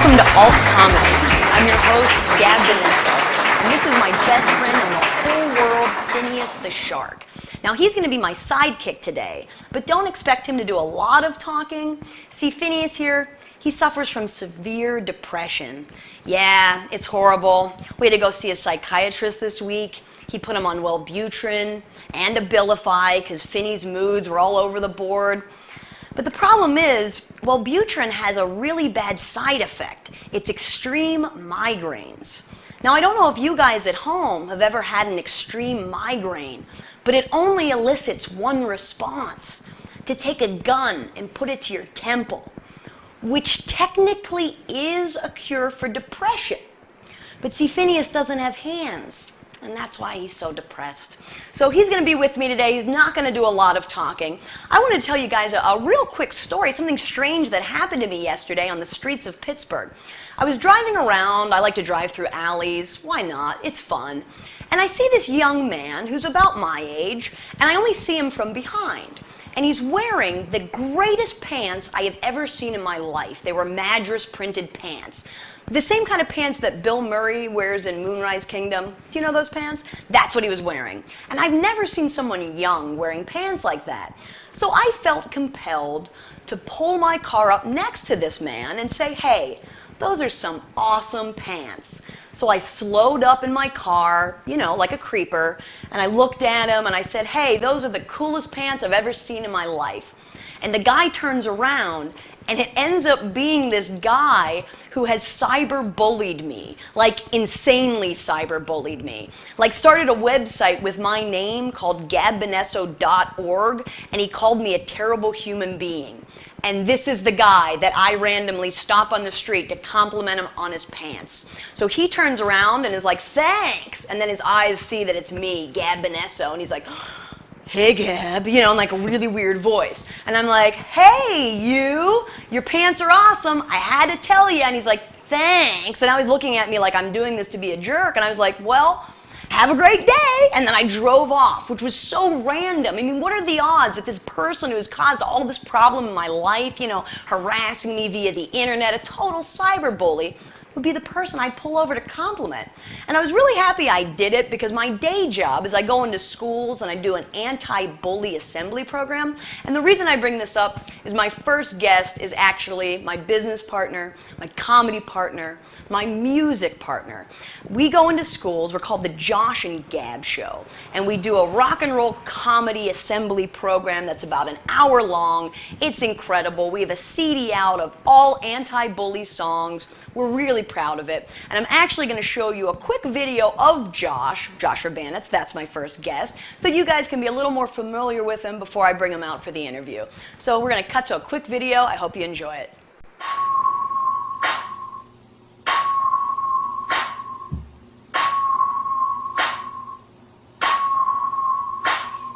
Welcome to Alt Comedy. I'm your host, Gab Benesso, and this is my best friend in the whole world, Phineas the Shark. Now, he's going to be my sidekick today, but don't expect him to do a lot of talking. See, Phineas here, he suffers from severe depression. Yeah, it's horrible. We had to go see a psychiatrist this week. He put him on Wellbutrin and Abilify because Finny's moods were all over the board. But the problem is, Wellbutrin has a really bad side effect. It's extreme migraines. Now, I don't know if you guys at home have ever had an extreme migraine, but it only elicits one response: to take a gun and put it to your temple, which technically is a cure for depression. But see, Phineas doesn't have hands, and that's why he's so depressed. So he's going to be with me today. He's not going to do a lot of talking. I want to tell you guys a real quick story, something strange that happened to me yesterday on the streets of Pittsburgh. I was driving around. I like to drive through alleys. Why not? It's fun. And I see this young man who's about my age, and I only see him from behind. And he's wearing the greatest pants I have ever seen in my life. They were Madras printed pants. The same kind of pants that Bill Murray wears in Moonrise Kingdom. Do you know those pants? That's what he was wearing. And I've never seen someone young wearing pants like that. So I felt compelled to pull my car up next to this man and say, hey, those are some awesome pants. So I slowed up in my car, you know, like a creeper, and I looked at him and I said, hey, those are the coolest pants I've ever seen in my life. And the guy turns around, and it ends up being this guy who has cyber-bullied me, like insanely cyber-bullied me. Like started a website with my name called gabbenesso.org, and he called me a terrible human being. And this is the guy that I randomly stop on the street to compliment him on his pants. So he turns around and is like, thanks! And then his eyes see that it's me, Gab Benesso, and he's like, hey Gab, you know, in like a really weird voice. And I'm like, hey you, your pants are awesome, I had to tell you. And he's like, thanks. And now he's looking at me like I'm doing this to be a jerk. And I was like, well, have a great day. And then I drove off, which was so random. I mean, what are the odds that this person who has caused all this problem in my life, you know, harassing me via the internet, a total cyberbully, would be the person I'd pull over to compliment? And I was really happy I did it, because my day job is I go into schools and I do an anti-bully assembly program. And the reason I bring this up is my first guest is actually my business partner, my comedy partner, my music partner. We go into schools, we're called the Josh and Gab Show, and we do a rock and roll comedy assembly program that's about an hour long. It's incredible. We have a CD out of all anti-bully songs. We're really proud of it. And I'm actually going to show you a quick video of Josh Urbanitz, that's my first guest, so you guys can be a little more familiar with him before I bring him out for the interview. So we're going to cut to a quick video. I hope you enjoy it.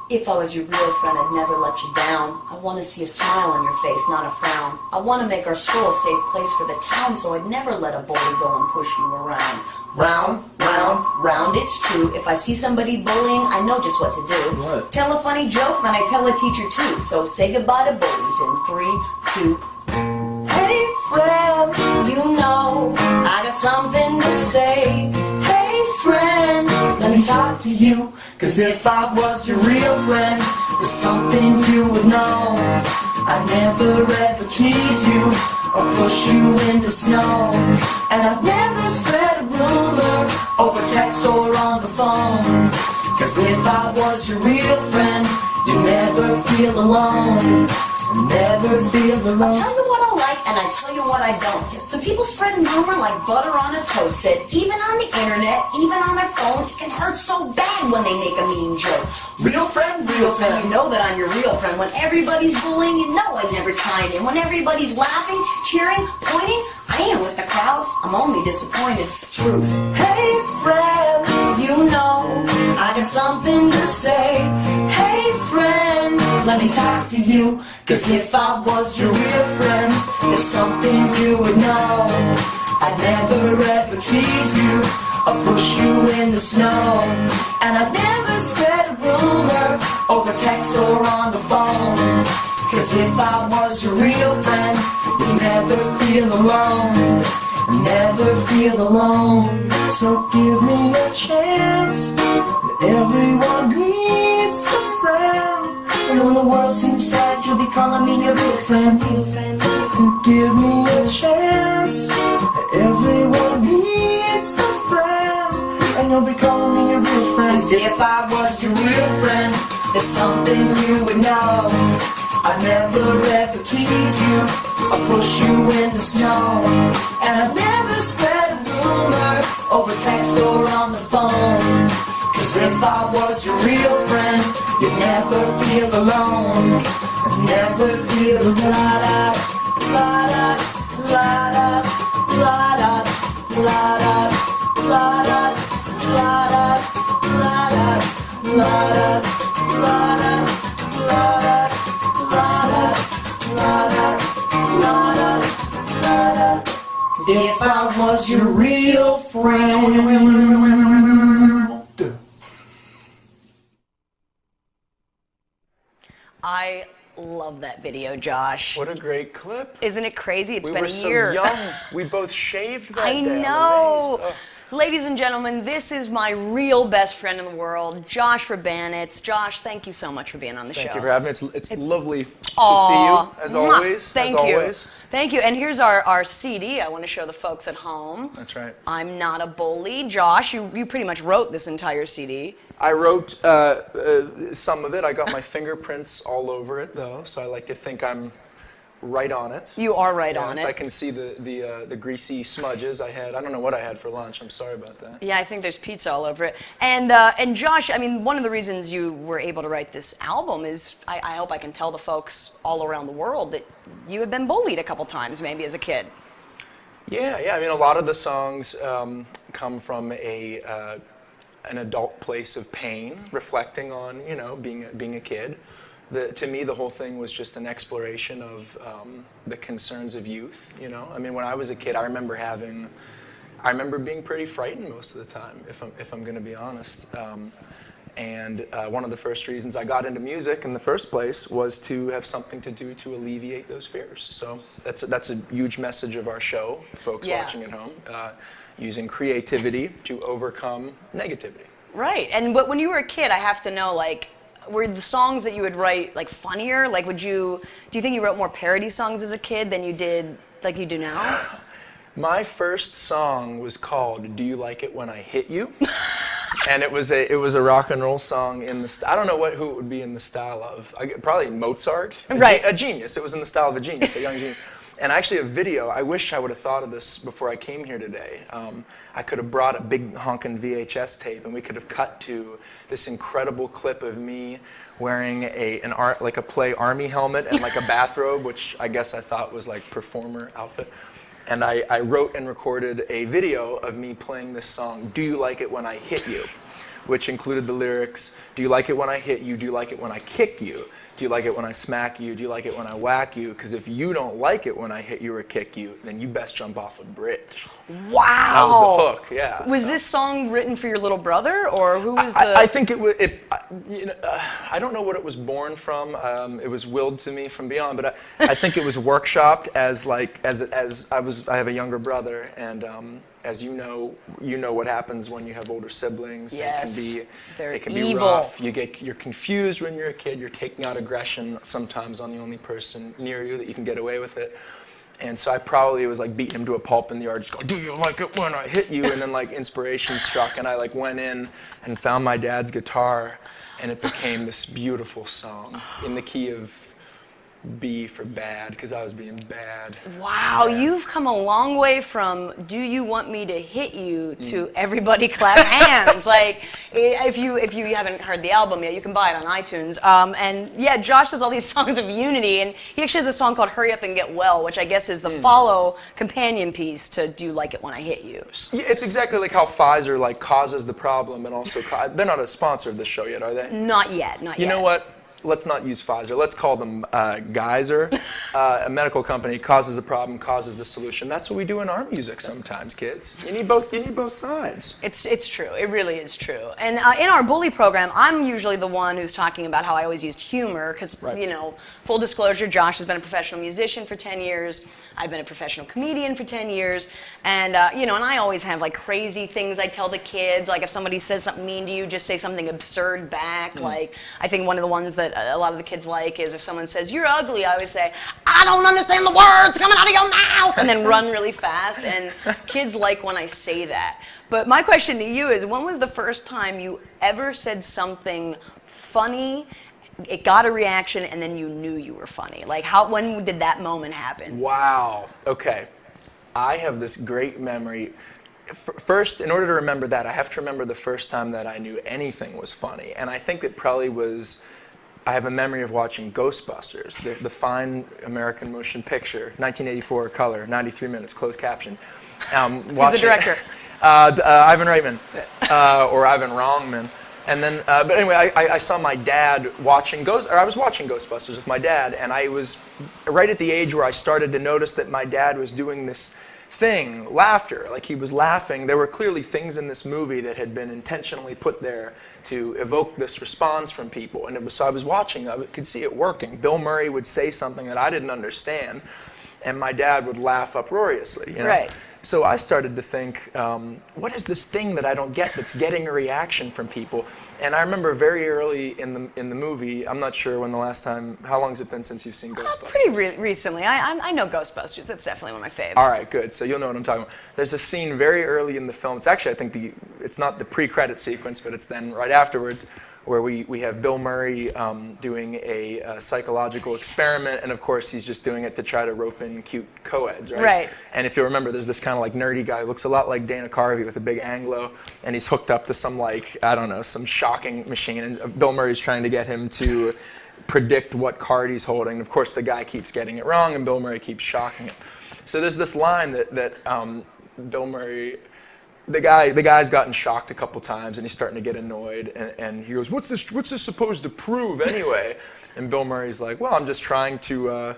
If I was your real friend, I'd never let you down. I want to see a smile on your face, not a frown. I want to make our school a safe place for the town, so I'd never let a bully go and push you around. Round, round, round, it's true. If I see somebody bullying, I know just what to do. What? Tell a funny joke, then I tell a teacher too. So say goodbye to bullies in 3, 2. Hey friend, you know I got something to say. Hey friend, let me talk to you. Cause if I was your real friend, there's something you would know. I'd never ever tease you or push you in the snow. And I'd never spread a rumor over text or on the phone. Cause if I was your real friend, you'd never feel alone. Never feel alone. I'll tell you what I like and I tell you what I don't. Some people spreading rumor like butter on a toast said even on the internet, even on their phone, it can hurt so bad when they make a mean joke. Real friend, you know that I'm your real friend. When everybody's bullying, you know I'd never chime in. When everybody's laughing, cheering, pointing, I ain't with the crowd, I'm only disappointed. Truth. Hey friend, you know I got something to say. Hey friend, let me talk to you. Cause if I was your real friend, there's something you would know. I'd never ever tease you or push you in the snow. And I'd never spread a rumor over text or on the phone. Cause if I was your real friend, you'd never feel alone. never feel alone. So give me a chance. Everyone needs a friend. And when the world seems sad, you'll be calling me your real friend. Real friend. Give me a chance. Everyone needs a friend. And you'll be calling me your real friend. 'Cause if I was your real friend, there's something you would know. I'd never ever tease you or push you in the snow. And I'd never spread a rumor over text or on the phone. 'Cause if I was your real friend, you'd never feel alone. Never feel la-da, la-da, la-da, la-da, la-da, la-da, la-da, la-da, la-da, la-da, la-da, la-da, la-da, la-da, la-da. If I was your real friend. I love that video, Josh. What a great clip. Isn't it crazy? It's We been were a so year. young. We both shaved that I day. I'm know. amazed. Ladies and gentlemen, this is my real best friend in the world, Josh Rabanitz. Josh, thank you so much for being on the show. Thank you for having me. It's lovely to see Aw, you, as mwah. always. Thank as you. always. Thank you. And here's our CD. I want to show the folks at home. That's right. I'm Not a Bully. Josh, you pretty much wrote this entire CD. I wrote some of it. I got my fingerprints all over it, though, so I like to think I'm right on it. You are right Yes, on it. I can see the greasy smudges I had. I don't know what I had for lunch. I'm sorry about that. Yeah, I think there's pizza all over it. And Josh, I mean, one of the reasons you were able to write this album is, I hope I can tell the folks all around the world that you had been bullied a couple times, maybe as a kid. Yeah. I mean, a lot of the songs come from an adult place of pain, reflecting on, being a kid. To me, the whole thing was just an exploration of the concerns of youth. I mean, when I was a kid, I remember being pretty frightened most of the time, if I'm going to be honest. And one of the first reasons I got into music in the first place was to have something to do to alleviate those fears. So that's a huge message of our show, folks watching at home. Using creativity to overcome negativity. Right. And when you were a kid, I have to know, like, were the songs that you would write, like, funnier? Like, do you think you wrote more parody songs as a kid than you did, like you do now? My first song was called "Do You Like It When I Hit You?" And it was a rock and roll song in the I don't know who it would be in the style of. Probably Mozart. Right. A genius. It was in the style of a genius, a young genius. And actually a video, I wish I would have thought of this before I came here today. I could have brought a big honkin' VHS tape and we could have cut to this incredible clip of me wearing a play army helmet and like a bathrobe, which I guess I thought was like performer outfit. And I wrote and recorded a video of me playing this song, "Do You Like It When I Hit You?" which included the lyrics, "Do you like it when I hit you? Do you like it when I kick you? Do you like it when I smack you? Do you like it when I whack you? Because if you don't like it when I hit you or kick you, then you best jump off a bridge." Wow. That was the hook, yeah. Was this song written for your little brother, or who was the... I think it was, I don't know what it was born from. It was willed to me from beyond, but I think it was workshopped as I have a younger brother, and as you know what happens when you have older siblings. Yes, They can be evil. rough. You're confused when you're a kid. You're taking out aggression sometimes on the only person near you that you can get away with it. And so I probably was like beating him to a pulp in the yard, just going, "Do you like it when I hit you?" And then like inspiration struck, and I like went in and found my dad's guitar, and it became this beautiful song in the key of B for bad, because I was being bad. Wow, you've come a long way from "Do you want me to hit you" to "Everybody clap hands." Like, if you haven't heard the album yet, you can buy it on iTunes. And yeah, Josh does all these songs of unity, and he actually has a song called "Hurry Up and Get Well," which I guess is the follow companion piece to "Do You Like It When I Hit You." Yeah, it's exactly like how Pfizer like causes the problem, and also they're not a sponsor of this show yet, are they? Not yet, not yet. You know what? Let's not use Pfizer. Let's call them Geyser. A medical company causes the problem, causes the solution. That's what we do in our music sometimes, kids. You need both sides. It's true. It really is true. And in our bully program, I'm usually the one who's talking about how I always used humor because, Right. full disclosure, Josh has been a professional musician for 10 years. I've been a professional comedian for 10 years. And, you know, and I always have like crazy things I tell the kids. Like if somebody says something mean to you, just say something absurd back. Like I think one of the ones that a lot of the kids like is if someone says, "You're ugly," I always say, "I don't understand the words coming out of your mouth," and then run really fast. And kids like when I say that. But my question to you is, when was the first time you ever said something funny, it got a reaction, and then you knew you were funny? Like, when did that moment happen? Wow. Okay. I have this great memory. First, in order to remember that, I have to remember the first time that I knew anything was funny. And I think it probably was, I have a memory of watching Ghostbusters, the fine American motion picture, 1984 color, 93 minutes, closed caption. Who's the director? Ivan Reitman, or Ivan Wrongman. And then, but anyway, I saw my dad watching I was watching Ghostbusters with my dad, and I was right at the age where I started to notice that my dad was doing this thing, laughter, like he was laughing. There were clearly things in this movie that had been intentionally put there to evoke this response from people. And so I was watching, I could see it working. Bill Murray would say something that I didn't understand, and my dad would laugh uproariously. You know? Right. So I started to think, what is this thing that I don't get that's getting a reaction from people? And I remember very early in the movie, I'm not sure when the last time, how long has it been since you've seen Ghostbusters? Pretty recently. I know Ghostbusters. That's definitely one of my faves. All right, good. So you'll know what I'm talking about. There's a scene very early in the film. It's actually, I think, it's not the pre-credit sequence, but it's then right afterwards, where we have Bill Murray doing a psychological experiment, and of course he's just doing it to try to rope in cute co-eds, right? Right. And if you remember, there's this kind of like nerdy guy who looks a lot like Dana Carvey with a big Anglo, and he's hooked up to some like, I don't know, some shocking machine, and Bill Murray's trying to get him to predict what card he's holding. Of course the guy keeps getting it wrong, and Bill Murray keeps shocking him. So there's this line that Bill Murray, the guy's gotten shocked a couple times, and he's starting to get annoyed, and he goes, what's this supposed to prove anyway? And Bill Murray's like, well, I'm just trying to,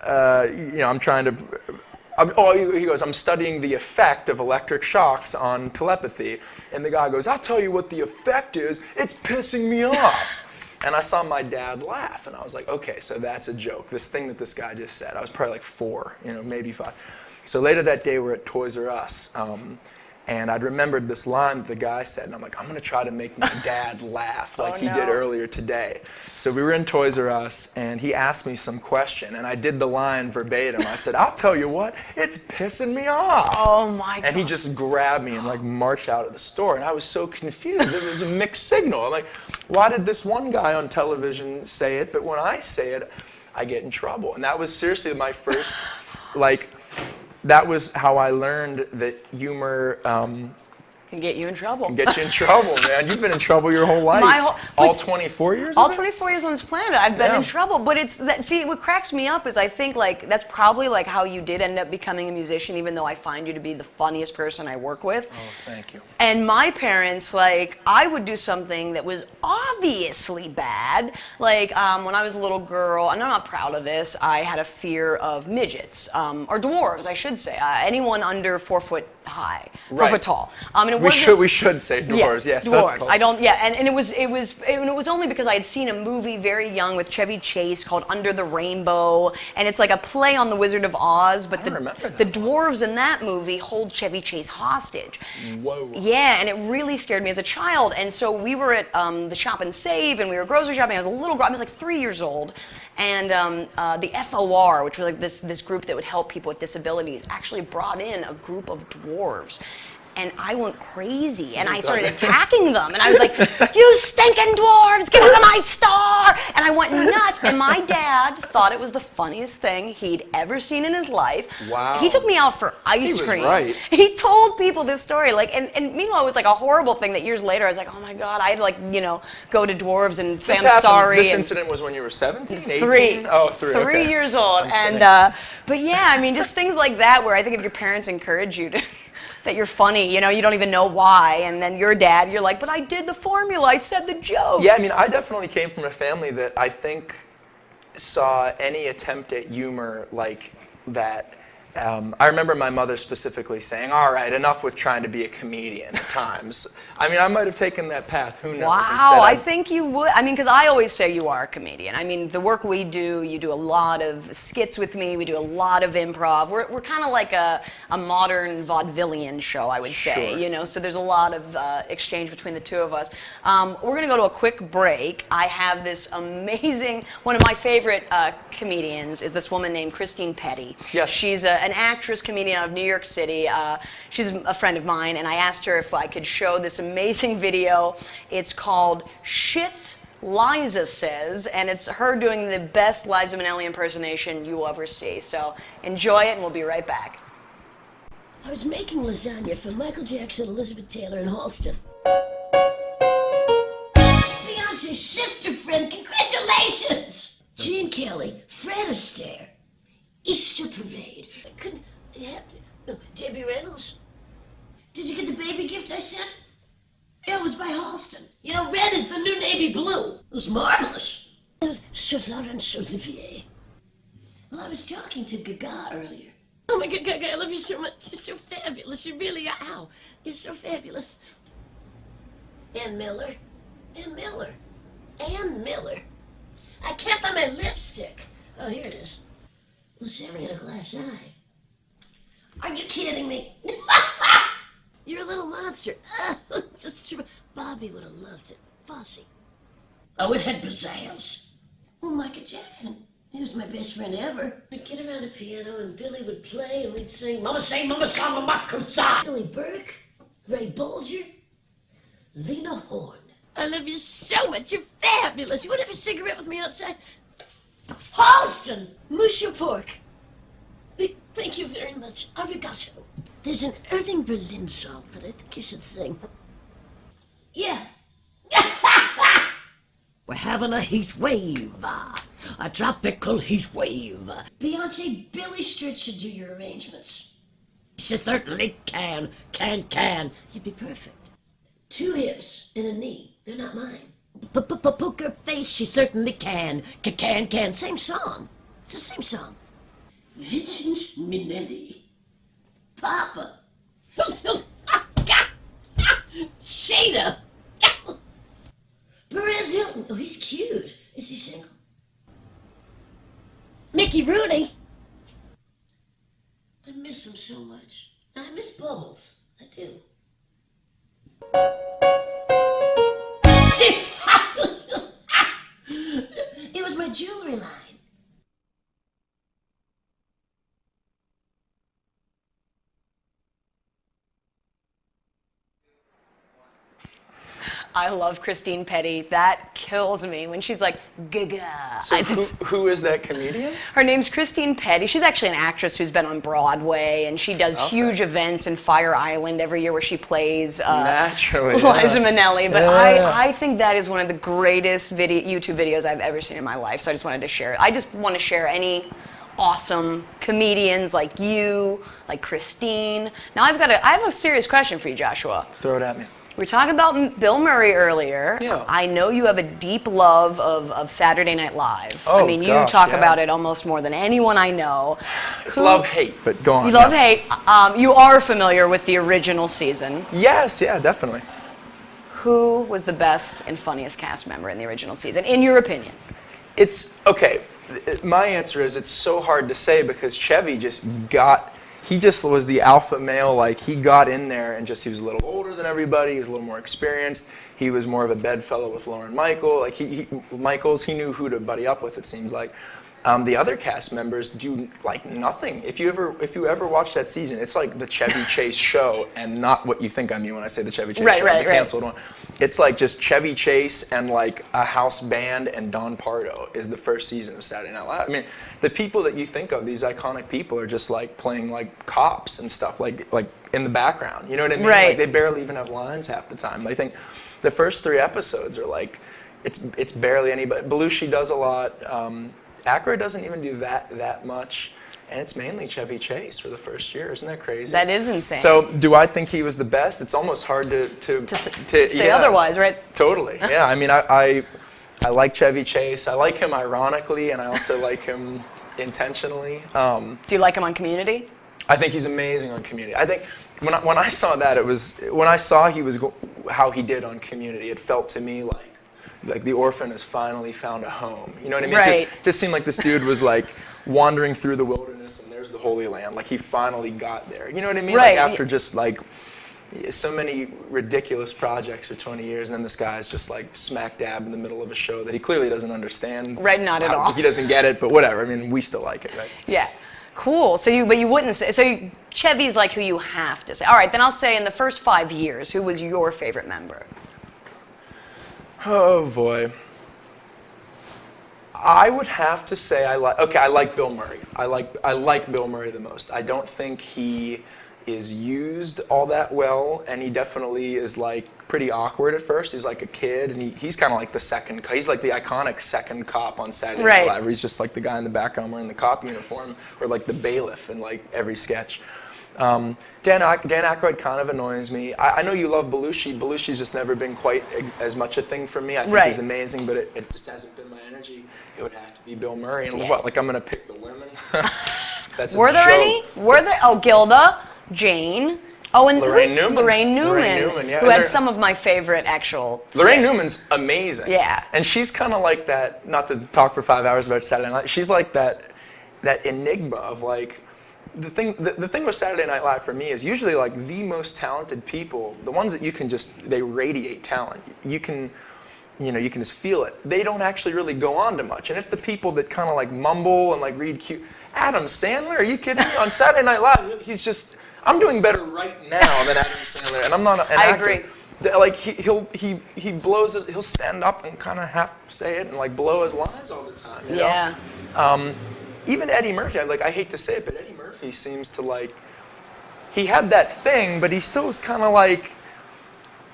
I'm trying to, he goes, I'm studying the effect of electric shocks on telepathy. And the guy goes, I'll tell you what the effect is, it's pissing me off. And I saw my dad laugh, and I was like, okay, so that's a joke, this thing that this guy just said. I was probably like 4, maybe 5. So later that day, we're at Toys R Us, and I'd remembered this line that the guy said, and I'm like, I'm going to try to make my dad laugh like he did earlier today. So we were in Toys R Us, and he asked me some question, and I did the line verbatim. I said, I'll tell you what, it's pissing me off. Oh my God. And he just grabbed me and like marched out of the store, and I was so confused. It was a mixed signal. I'm like, why did this one guy on television say it, but when I say it, I get in trouble? And that was seriously my first, that was how I learned that humor Can get you in trouble. can get you in trouble, man. You've been in trouble your whole life. All 24 years All of it? 24 years on this planet, I've been in trouble. But see, what cracks me up is I think that's probably like how you did end up becoming a musician, even though I find you to be the funniest person I work with. Oh, thank you. And my parents, I would do something that was obviously bad. When I was a little girl, and I'm not proud of this, I had a fear of midgets, or dwarves, I should say. Anyone under 4 foot high, 4 foot tall. And it We should say dwarves, yes. Dwarves. That's I don't. Yeah, and it was only because I had seen a movie very young with Chevy Chase called Under the Rainbow, and it's like a play on the Wizard of Oz, but the dwarves in that movie hold Chevy Chase hostage. Whoa. Yeah, and it really scared me as a child. And so we were at the Shop and Save, and we were grocery shopping. I was a little girl. I was like 3 years old. And the FOR, which was like this group that would help people with disabilities, actually brought in a group of dwarves. And I went crazy, and I started attacking them. And I was like, you stinking dwarves, give me my star! And I went nuts, and my dad thought it was the funniest thing he'd ever seen in his life. Wow. He took me out for ice cream. He was right. He told people this story, and meanwhile, it was like a horrible thing that years later, I was like, oh my God, I had to go to dwarves and say I'm sorry. This incident was when you were 17, 18? 3. Oh, 3, okay. 3 years old. And, but yeah, I mean, just things like that where I think if your parents encourage you to, that you're funny, you don't even know why, and then your dad, you're like, but I did the formula, I said the joke. Yeah, I mean, I definitely came from a family that I think saw any attempt at humor like that I remember my mother specifically saying, "All right, enough with trying to be a comedian." At times, I mean, I might have taken that path. Who knows? Wow, I think you would. I mean, because I always say you are a comedian. I mean, the work we do, you do a lot of skits with me. We do a lot of improv. We're kind of like a modern vaudevillian show, I would say. Sure. You know, so there's a lot of exchange between the two of us. We're going to go to a quick break. I have this amazing, one of my favorite comedians is this woman named Christine Petty. Yes. She's an actress, comedian out of New York City. She's a friend of mine, and I asked her if I could show this amazing video. It's called Shit Liza Says, and it's her doing the best Liza Minnelli impersonation you will ever see. So enjoy it, and we'll be right back. I was making lasagna for Michael Jackson, Elizabeth Taylor, and Halston. Beyonce's sister friend, congratulations! Gene Kelly, Fred Astaire, Easter Parade. I couldn't have to. No, Debbie Reynolds. Did you get the baby gift I sent? Yeah, it was by Halston. You know, red is the new navy blue. It was marvelous. It was Sir Laurence Olivier. Well, I was talking to Gaga earlier. Oh my God, Gaga, I love you so much. You're so fabulous. You really are. Ow. You're so fabulous. Ann Miller. Ann Miller. Ann Miller. I can't find my lipstick. Oh, here it is. Who's having a glass eye? Are you kidding me? You're a little monster. Just true. Bobby would have loved it. Fosse. Oh, it had pizzazz. Oh, Michael Jackson. He was my best friend ever. I'd get around a piano and Billy would play and we'd sing Mama Say Mama Song Mama Kusa. Billy Burke, Ray Bolger, Lena Horne. I love you so much. You're fabulous. You want to have a cigarette with me outside? Halston, Musha Pork. Thank you very much. Arigato. There's an Irving Berlin song that I think you should sing. Yeah. We're having a heat wave. A tropical heat wave. Beyonce, Billy Stritch should do your arrangements. She certainly can. Can. You'd be perfect. 2 hips and a knee. They're not mine. Poker face, she certainly can. Can. Same song. It's the same song. Vincent Minnelli. Papa. Shada. Perez Hilton. Oh, he's cute. Is he single? Mickey Rooney. I miss him so much. And I miss Bubbles. I do. It was my jewelry line. I love Christine Petty. That kills me when she's like, Gaga. So who is that comedian? Her name's Christine Petty. She's actually an actress who's been on Broadway, and she does Awesome. huge events in Fire Island every year where she plays Naturally, Liza yeah. Minnelli. But Yeah. I think that is one of the greatest YouTube videos I've ever seen in my life, so I just wanted to share it. I just want to share any awesome comedians like you, like Christine. Now I have a serious question for you, Joshua. Throw it at me. We were talking about Bill Murray earlier. Yeah. I know you have a deep love of Saturday Night Live. Oh, I mean, you gosh, talk yeah. about it almost more than anyone I know. It's love-hate, but go on. You love yeah. hate. You are familiar with the original season. Yes, yeah, definitely. Who was the best and funniest cast member in the original season, in your opinion? It's, okay, my answer is it's so hard to say because Chevy just was the alpha male, like he got in there and he was a little older than everybody, he was a little more experienced, he was more of a bedfellow with Lauren Michael, like he knew who to buddy up with, it seems like. The other cast members do like nothing. If you ever watch that season, it's like the Chevy Chase show and not what you think I mean when I say the Chevy Chase show, the canceled one. It's like just Chevy Chase and like a house band and Don Pardo is the first season of Saturday Night Live. I mean, the people that you think of, these iconic people, are just like playing like cops and stuff, like in the background. You know what I mean? Right. Like they barely even have lines half the time. I think the first 3 episodes are like, it's barely anybody. Belushi does a lot. Aykroyd doesn't even do that much, and it's mainly Chevy Chase for the first year. Isn't that crazy? That is insane. So, do I think he was the best? It's almost hard to say yeah, otherwise, right? Totally. Yeah. I mean, I like Chevy Chase. I like him ironically, and I also like him intentionally. Do you like him on Community? I think he's amazing on Community. I think when I saw that, it was when I saw how he did on Community. It felt to me like the orphan has finally found a home. You know what I mean? Right. It just seemed like this dude was like wandering through the wilderness, and there's the Holy Land. Like he finally got there. You know what I mean? Right. Like after just like so many ridiculous projects for 20 years, and then this guy's just like smack dab in the middle of a show that he clearly doesn't understand. Right, not at all. He doesn't get it, but whatever. I mean, we still like it, right? Yeah. Cool. So you wouldn't say, Chevy's like who you have to say. All right, then I'll say in the first 5 years, who was your favorite member? Oh boy. I would have to say I like Bill Murray. I like Bill Murray the most. I don't think he is used all that well, and he definitely is like pretty awkward at first. He's like a kid, and he's kind of like he's like the iconic second cop on Saturday Night Right. Live, where he's just like the guy in the background wearing the cop uniform, or like the bailiff in like every sketch. Dan Aykroyd kind of annoys me. I know you love Belushi. Belushi's just never been quite as much a thing for me. I think Right. he's amazing, but it just hasn't been my energy. It would have to be Bill Murray. And Yeah. what, like I'm going to pick the women? That's a Were there joke. any? Were there? Oh, Gilda, Jane. Oh, and Lorraine who's- Newman. Lorraine Newman. Lorraine Newman, yeah. Who had They're- some of my favorite actual Lorraine skits. Newman's amazing. Yeah. And she's kind of like that, not to talk for 5 hours about Saturday Night Live, she's like that enigma of like, the thing with Saturday Night Live for me is usually like the most talented people, the ones that you can they radiate talent. You can just feel it. They don't actually really go on to much. And it's the people that kind of like mumble and like read cute. Adam Sandler, are you kidding me? On Saturday Night Live, he's just, I'm doing better right now than Adam Sandler. And I'm not an I actor. agree. Like he blows he'll stand up and kind of half say it and like blow his lines all the time. You know? Yeah. Even Eddie Murphy, I hate to say it, but Eddie Murphy seems to like, he had that thing, but he still was kind of like,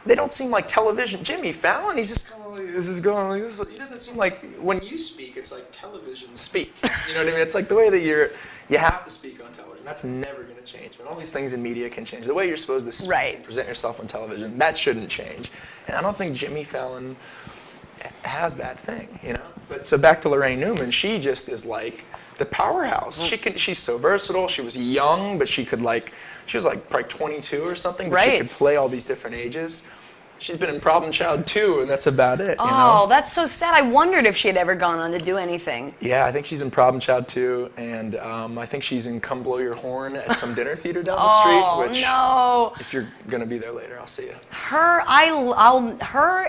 they don't seem like television. Jimmy Fallon, he's just kind of like, this is going like this. He doesn't seem like, when you speak, it's like television speak. You know what I mean? It's like the way that you have to speak on television. That's never going to change. But all these things in media can change. The way you're supposed to speak Right. and present yourself on television, that shouldn't change. And I don't think Jimmy Fallon has that thing, you know? But so back to Lorraine Newman, she just is like the powerhouse. She's so versatile. She was young, but she was like probably 22 or something, but she Right. could play all these different ages. She's been in Problem Child 2, and that's about it, you Oh, know? that's so sad. I wondered if she had ever gone on to do anything. Yeah, I think she's in Problem Child 2, and I think she's in Come Blow Your Horn at some dinner theater down the street, Oh which no. if you're going to be there later, I'll see you. Her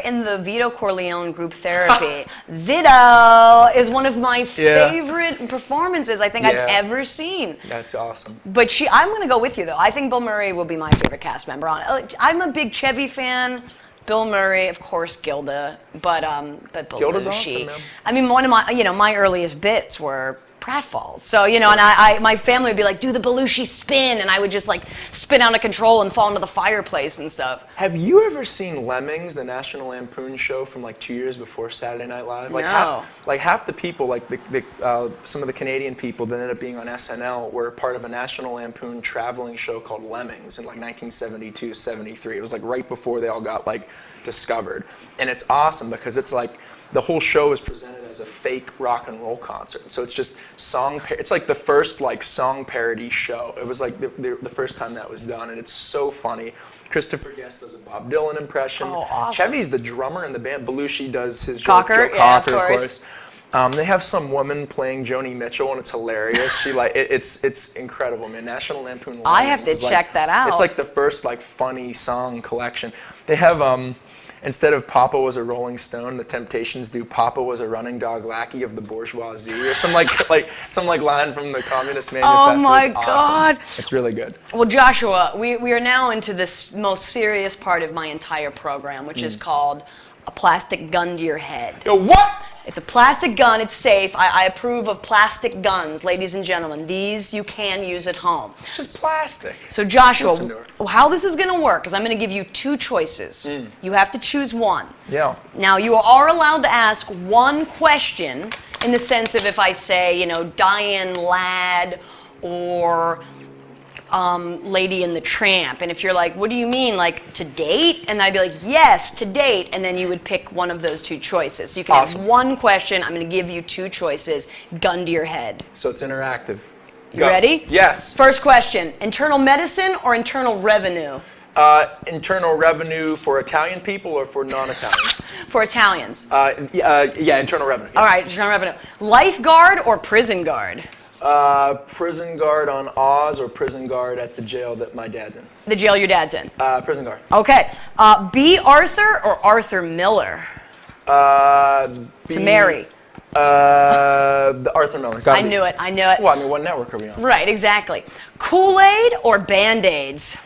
in the Vito Corleone group therapy. Vito is one of my favorite performances I think Yeah. I've ever seen. That's awesome. But I'm going to go with you though. I think Bill Murray will be my favorite cast member on it. I'm a big Chevy fan. Bill Murray, of course, Gilda, but Bill Gilda's Belushi. awesome, man. I mean, one of my earliest bits were pratfalls. So, and my family would be like, do the Belushi spin, and I would just like spin out of control and fall into the fireplace and stuff. Have you ever seen Lemmings, the National Lampoon show from like 2 years before Saturday Night Live? Like No. half the people, like some of the Canadian people that ended up being on SNL were part of a National Lampoon traveling show called Lemmings in like 1972, 73. It was like right before they all got like discovered. And it's awesome because it's like the whole show is presented as a fake rock and roll concert. So it's just it's like the first like song parody show. It was like the first time that was done, and it's so funny. Christopher Guest does a Bob Dylan impression. Oh, awesome. Chevy's the drummer in the band. Belushi does his Cocker, Joe yeah, of Cocker, of course. course. They have some woman playing Joni Mitchell, and it's hilarious. She it's incredible, man. National Lampoon. I have Lemmings to is like- check that out. It's like the first like funny song collection. They have instead of Papa was a Rolling Stone, the Temptations do Papa was a running dog lackey of the bourgeoisie, or some some line from the Communist Manifesto. Oh my It's awesome. God. It's really good. Well, Joshua, we are now into this most serious part of my entire program, which is called a plastic gun to your head. Yo, what? It's a plastic gun. It's safe. I approve of plastic guns, ladies and gentlemen. These you can use at home. It's just plastic. So Joshua, Listen to her. how this is going to work is I'm going to give you two choices. You have to choose one. Yeah. Now, you are allowed to ask one question in the sense of if I say, Diane Ladd or Lady and the Tramp. And if you're like, what do you mean, like to date? And I'd be like, yes, to date. And then you would pick one of those two choices. So you can Awesome. ask one question. I'm going to give you two choices. Gun to your head. So it's interactive. You ready? Yes. First question, internal medicine or internal revenue? Internal revenue for Italian people or for non-Italians? For Italians. Yeah, internal revenue. All right, internal revenue. Lifeguard or prison guard? Prison guard on Oz or prison guard at the jail that my dad's in? The jail your dad's in. Prison guard. Okay. B. Arthur or Arthur Miller? To marry. The Arthur Miller. I knew it. I knew it. Well, I mean, what network are we on? Right, exactly. Kool-Aid or Band-Aids?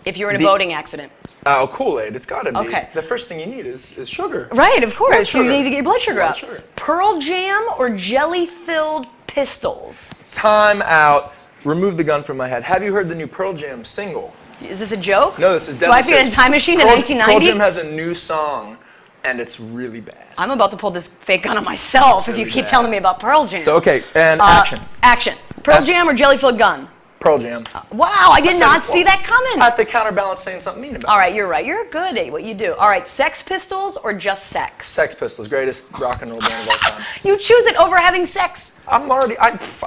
If you're in a boating accident. Oh, Kool-Aid. It's got to be. Okay. The first thing you need is sugar. Right, of course. Blood You sugar. need to get your blood sugar Blood up. sugar. Pearl Jam or jelly-filled pistols? Time out. Remove the gun from my head. Have you heard the new Pearl Jam single? Is this a joke? No, this is Do I have to get in a time machine in 1990? Pearl Jam has a new song, and it's really bad. I'm about to pull this fake gun on myself if you really keep bad. telling me about Pearl Jam. So, okay, and action. Action. Pearl Yes. Jam or jelly-filled gun? Pearl Jam. Wow, I did not see that coming. I have to counterbalance saying something mean about All it. right, you're right. You're good at what you do. All right, Sex Pistols or just sex? Sex Pistols, greatest rock and roll band of all time. You choose it over having sex. I'm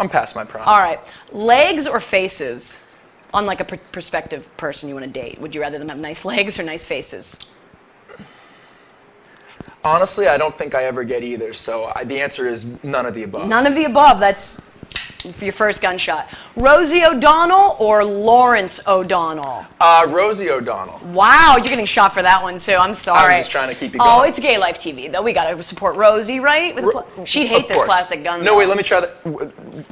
past my prime. All right, legs or faces? On like a prospective person you want to date, would you rather them have nice legs or nice faces? Honestly, I don't think I ever get either, so the answer is none of the above. None of the above. That's for your first gunshot. Rosie O'Donnell or Lawrence O'Donnell? Rosie O'Donnell. Wow, you're getting shot for that one too. I'm sorry. I was just trying to keep you Oh, going. it's Gay Life TV though. We gotta support Rosie, right? She'd hate Of this course. plastic gun. No, though. wait, let me try that.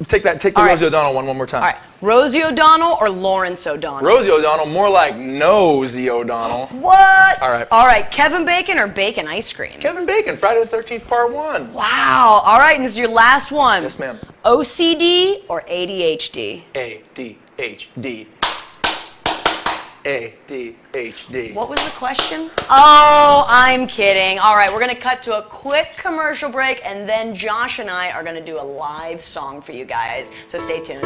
Take the All right. Rosie O'Donnell one more time. All right, Rosie O'Donnell or Lawrence O'Donnell? Rosie O'Donnell, more like Nosy O'Donnell. What? All right. All right, Kevin Bacon or Bacon Ice Cream? Kevin Bacon, Friday the 13th, Part 1. Wow. All right, and this is your last one. Yes, ma'am. OCD or ADHD? ADHD. ADHD. What was the question? Oh, I'm kidding. All right, we're going to cut to a quick commercial break, and then Josh and I are going to do a live song for you guys. So stay tuned.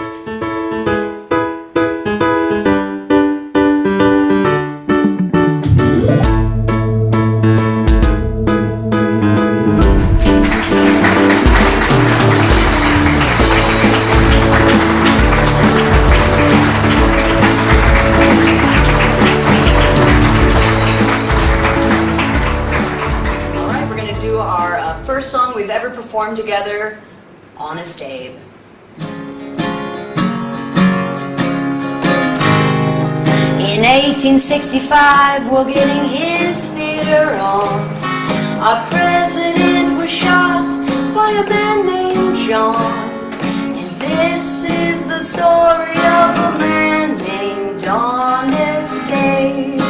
First song we've ever performed together, Honest Abe. In 1865, while getting his theater on, our president was shot by a man named John. And this is the story of a man named Honest Abe.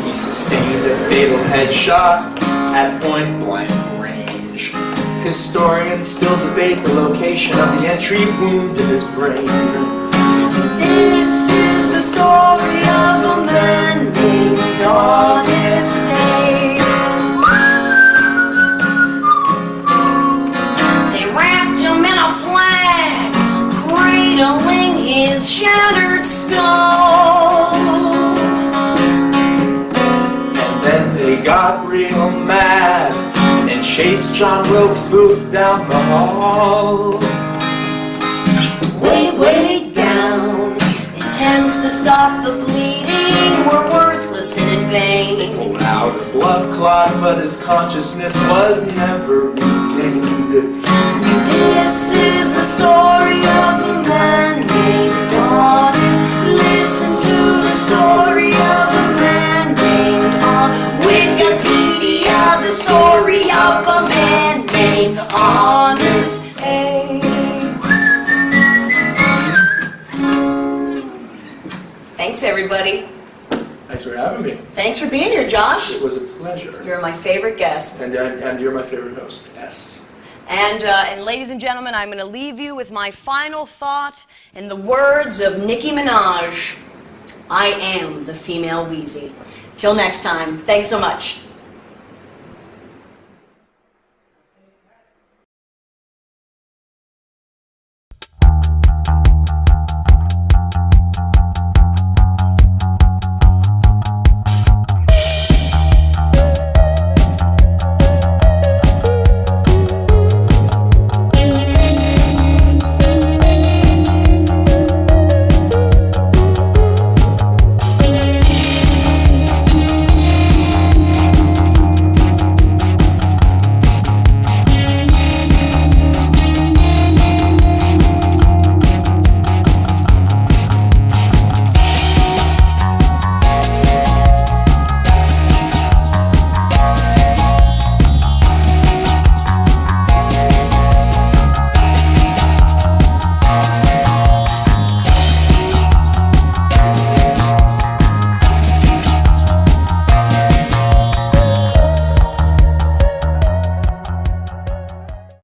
He sustained a fatal headshot at point blank range. Historians still debate the location of the entry wound in his brain. This is the story of a man named Honest Abe. They wrapped him in a flag, cradling his shattered skull. Then they got real mad and chased John Wilkes Booth down the hall. Way, way down. Attempts to stop the bleeding were worthless and in vain. Pulled out a blood clot, but his consciousness was never regained. This is the story of a man named Honest. Listen to the story of a man named Honest. Wikipedia, the story of a man named Honest Abe. Thanks, everybody. Thanks for having me. Thanks for being here, Josh. It was a pleasure. You're my favorite guest. And you're my favorite host, S. And ladies and gentlemen, I'm going to leave you with my final thought in the words of Nicki Minaj. I am the female Wheezy. Till next time, thanks so much.